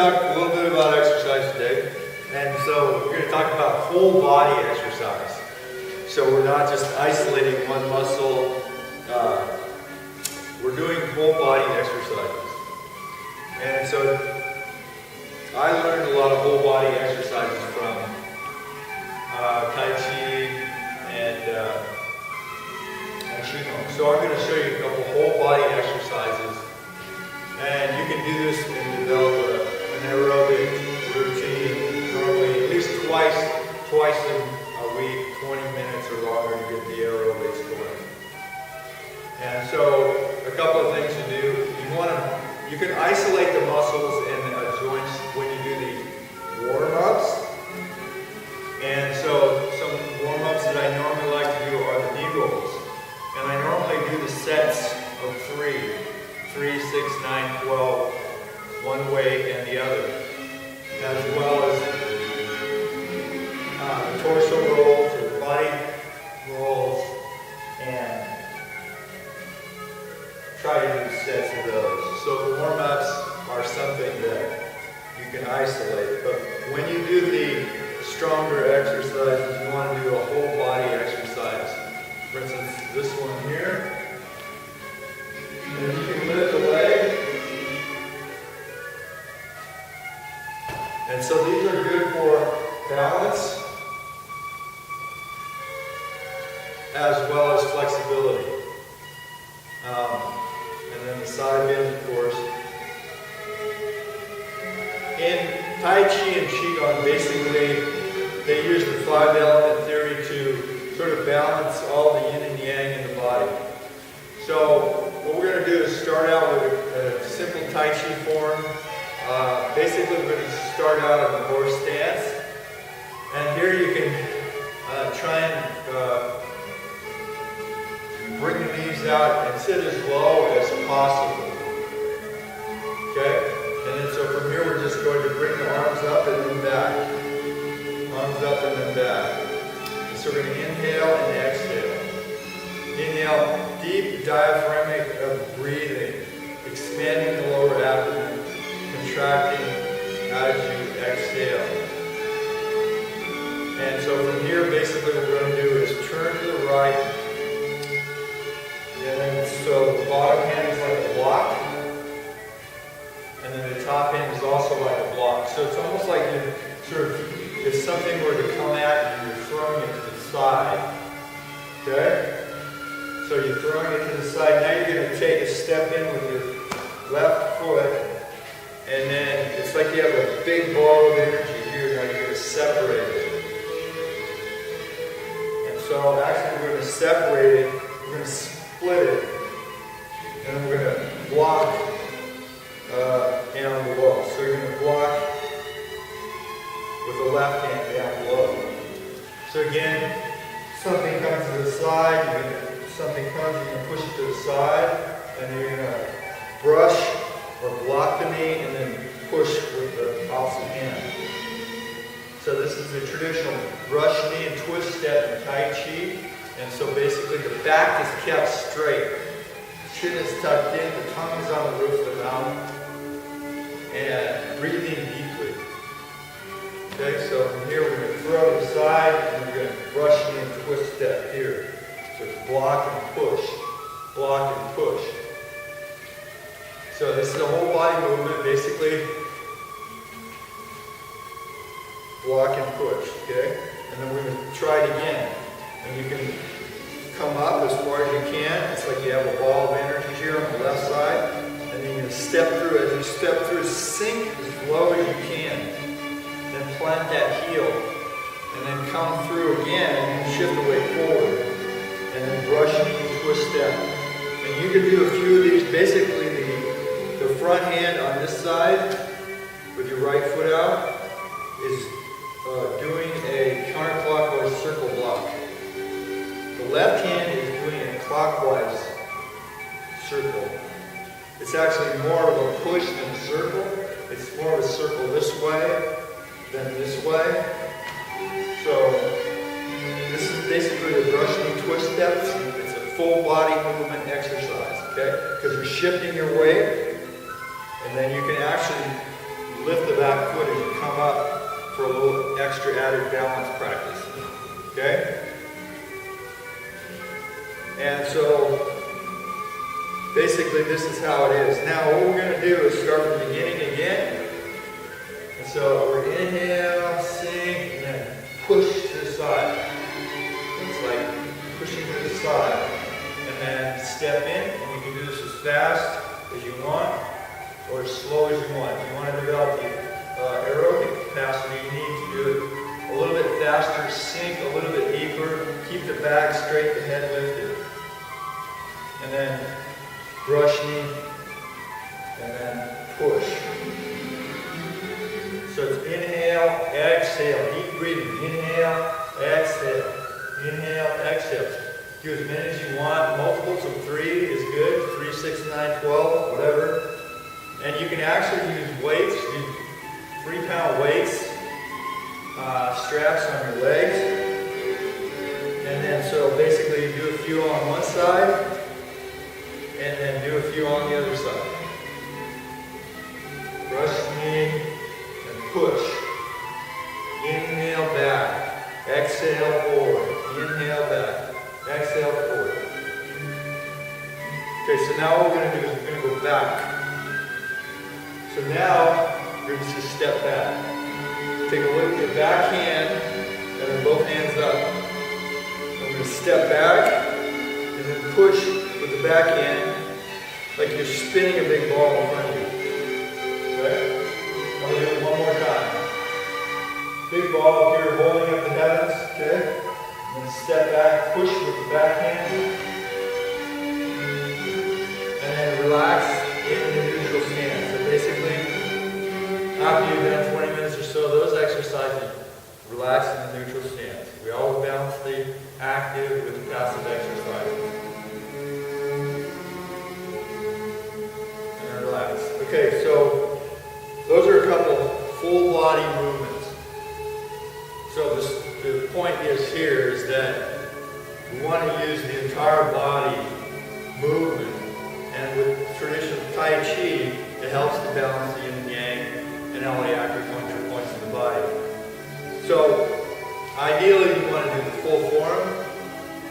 talk a little bit about exercise today. And so we're going to talk about whole body exercise. So we're not just isolating one muscle. We're doing whole body exercises. And so I learned a lot of whole body exercises from Tai Chi and Qigong. So I'm going to show you a couple whole body exercises. And you can do this and develop an aerobic routine normally at least twice in a week, 20 minutes or longer to get the aerobics going. And so a couple of things to do. You can isolate the muscles and joints when you do these warm-ups. And so some warm-ups that I normally like to do are the knee rolls. And I normally do the sets of 3, 6, 9, 12, one way and the other, as well as the torso rolls or the body rolls, and try to do sets of those. So the warm-ups are something that you can isolate, but when you do the stronger exercises, you want to do a whole body exercise. For instance, this one here. And you can lift the leg. And so these are good for balance as well as flexibility. And then the side bends, of course. In Tai Chi and Qigong, basically, they use the 5-element theory to sort of balance all the yin and yang in the body. So what we're going to do is start out with a simple Tai Chi form. Basically, we're going to start out in the horse stance. And here you can try and bring the knees out and sit as low as possible. Okay? And then so from here, we're just going to bring the arms up and then back. Arms up and then back. And so we're going to inhale and exhale. Inhale, deep diaphragmatic breathing, expanding the lower abdomen, contracting as you exhale. And so from here, basically what we're going to do is turn to the right. And then so the bottom hand is like a block. And then the top hand is also like a block. So it's almost like you're sort of, if something were to come at you, you're throwing it to the side. Okay? So you're throwing it to the side. Now you're going to take a step in with your left foot. And then it's like you have a big ball of energy here. Now you're going to separate it. And so actually we're going to separate it. We're going to split it. And then we're going to block down below. So you're going to block with the left hand down below. So again, something comes to the side, something comes, you're going to push it to the side, and then you're going to brush or block the knee, and then push with the opposite hand. So this is the traditional brush knee and twist step in Tai Chi, and so basically the back is kept straight. The chin is tucked in, the tongue is on the roof of the mouth, and breathing deeply. Okay, so from here we're going to throw to the side, and we're going to brush knee and twist step here. So it's block and push, block and push. So this is a whole body movement, basically. Block and push, okay? And then we're going to try it again. And you can come up as far as you can. It's like you have a ball of energy here on the left side. And then you're going to step through. As you step through, sink as low as you can. Then plant that heel. And then come through again and shift the weight forward. And then brush knee and twist step. And you can do a few of these. Basically, the front hand on this side, with your right foot out, is doing a counterclockwise circle block. The left hand is doing a clockwise circle. It's actually more of a push than a circle. It's more of a circle this way than this way. So this is basically the brush knee twist steps. It's a full body movement exercise, okay? Because you're shifting your weight, and then you can actually lift the back foot as you come up for a little extra added balance practice. Okay? And so, basically this is how it is. Now what we're going to do is start from the beginning again. And so we're inhale, sink, and then push to the side. It's like pushing to the side. And then step in, and you can do this as fast as you want or as slow as you want. If you want to develop the aerobic capacity, you need to do it a little bit faster, sink a little bit deeper, keep the back straight, the head lifted. And then brush knee, and then push. So it's inhale, exhale, deep breathing. Inhale, exhale, inhale, exhale. Do as many as you want. Multiples of 3 is good. 3, 6, 9, 12, whatever. And you can actually use weights, use 3-pound weights, straps on your legs. And then so basically you do a few on one side, and then do a few on the other side. Brush knee and push. Inhale back. Exhale forward. Inhale back. Exhale forward. Okay, so now what we're going to do is we're going to go back. So now you're just going to step back. Take a look at your back hand and then both hands up. So I'm going to step back and then push with the back hand like you're spinning a big ball in front of you. Okay? I'm going to do it one more time. Big ball up here holding up the heavens. Okay? And then step back, push with the back hand. And then relax in the neutral stance. So basically, after you've done 20 minutes or so, those exercises, relax in the neutral stance. We always balance the active with the passive exercises. And relax. Okay, so those are a couple full body movements. So the point is here is that we want to use the entire body movement. And with traditional Tai Chi, it helps to balance the yin and yang and all the acupuncture points in the body. So, ideally you want to do the full form,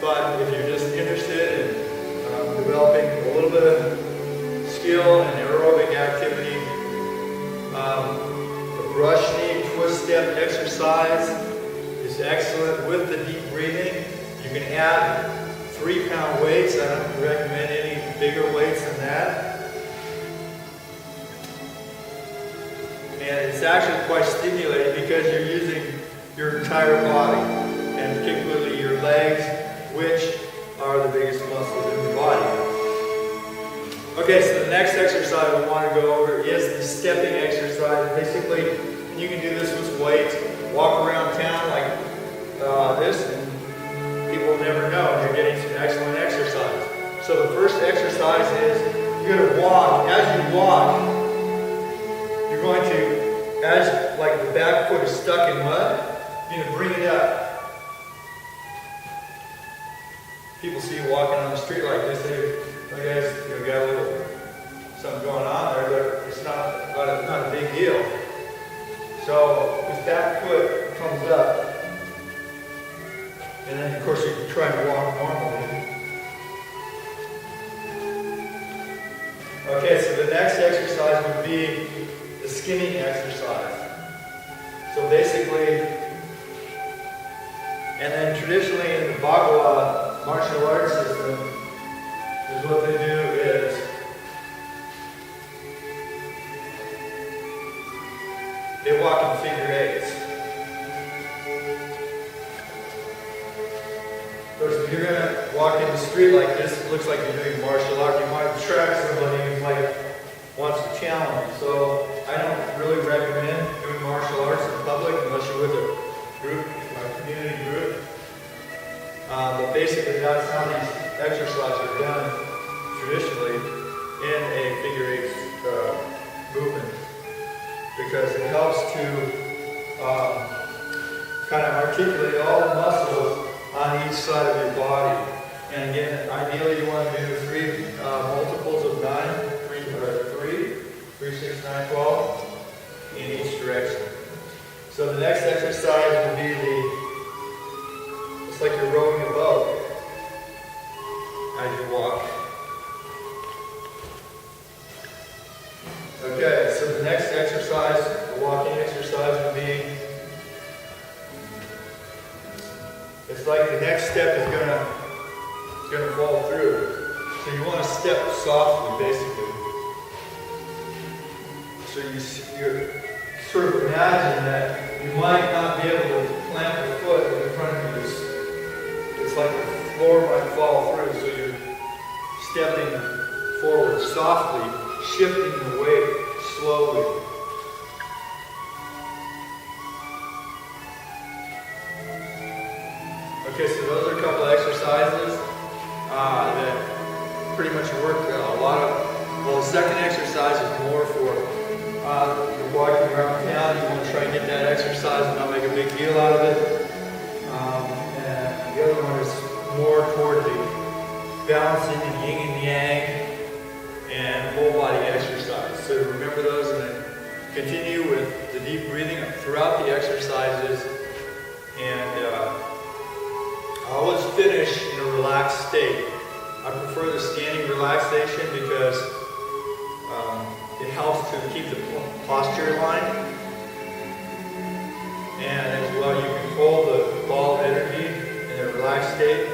but if you're just interested in developing a little bit of skill and aerobic activity, the brush knee twist step exercise is excellent with the deep breathing. You can add 3-pound weights. I don't recommend any bigger weights than that. And it's actually quite stimulating because you're using your entire body, and particularly your legs, which are the biggest muscles in the body. Okay, so the next exercise we want to go over is the stepping exercise. Basically, you can do this with weights. Walk around town like this, and people will never know you're getting some excellent exercise. So the first exercise is you're going to walk. As you walk, you're going to, as like the back foot is stuck in mud, you're going to bring it up. People see you walking on the street like this, they guys, you got a little something going on there, but it's not a big deal. So this back foot comes up, and then of course you can try to walk normally. Okay, so the next exercise would be the skimming exercise. So basically, and then traditionally in the Bagua martial arts system, is what they do is they walk in figure eights. Of course, if you're going to walk in the street like this, it looks like you're doing martial art. You might attract somebody who's like wants to challenge you. So I don't really recommend doing martial arts in public unless you're with a group, a community group. But basically, that's how these exercises are done traditionally in a figure eight movement, because it helps to kind of articulate all the muscles on each side of your body. And again, ideally you want to do 3 multiples of 9, 3, 6, 9, 12. in each direction. So the next exercise will be it's like you're rowing a boat as you walk. Okay, so the next exercise, the walking exercise would be, it's like the next step is gonna fall through. So you want to step softly, basically. So you sort of imagine that you might not be able to plant your foot in front of you. It's like the floor might fall through, so you're stepping forward softly, shifting the weight slowly. Okay, so those are a couple of exercises that pretty much work a lot of, well, the second exercise is more for you're walking around town, you want to try and get that exercise and not make a big deal out of it. And the other one is more toward the balancing the yin and yang and whole body exercise. So remember those and then continue with the deep breathing throughout the exercises. And always finish in a relaxed state. I prefer the standing relaxation because it helps to keep the posture in line. And as well, you can hold the ball of energy in a relaxed state.